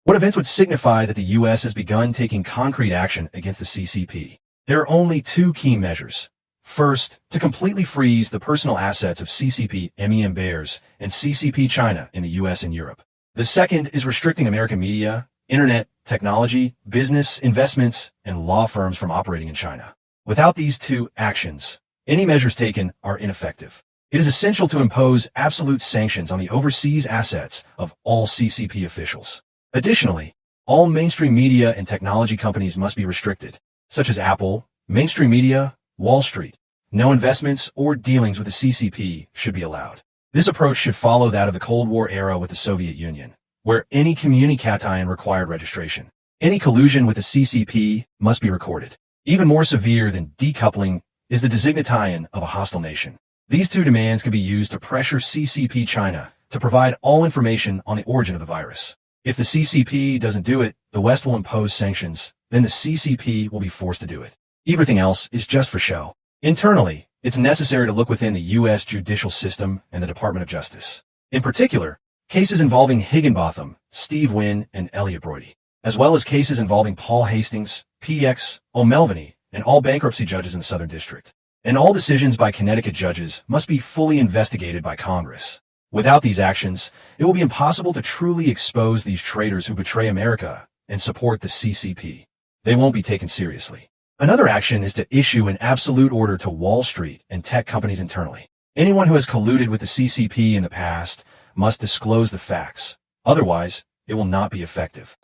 What events would signify that the U.S. has begun taking concrete action against the CCP? There are only two key measures. First, to completely freeze the personal assets of CCP MEM bears and CCP China in the U.S. and Europe. The second is restricting American media, internet, technology, business, investments, and law firms from operating in China. Without these two actions, any measures taken are ineffective. It is essential to impose absolute sanctions on the overseas assets of all CCP officials. Additionally, all mainstream media and technology companies must be restricted, such as Apple, mainstream media, Wall Street. No investments or dealings with the CCP should be allowed. This approach should follow that of the Cold War era with the Soviet Union, where any communication required registration. Any collusion with the CCP must be recorded. Even more severe than decoupling is the designation of a hostile nation. These two demands can be used to pressure CCP China to provide all information on the origin of the virus. If the CCP doesn't do it, the West will impose sanctions, then the CCP will be forced to do it. Everything else is just for show. Internally, it's necessary to look within the U.S. judicial system and the Department of Justice. In particular, cases involving Higginbotham, Steve Wynn, and Elliot Brody, as well as cases involving Paul Hastings, PX, O'Melveny, and all bankruptcy judges in the Southern District. And all decisions by Connecticut judges must be fully investigated by Congress. Without these actions, it will be impossible to truly expose these traitors who betray America and support the CCP. They won't be taken seriously. Another action is to issue an absolute order to Wall Street and tech companies internally. Anyone who has colluded with the CCP in the past must disclose the facts. Otherwise, it will not be effective.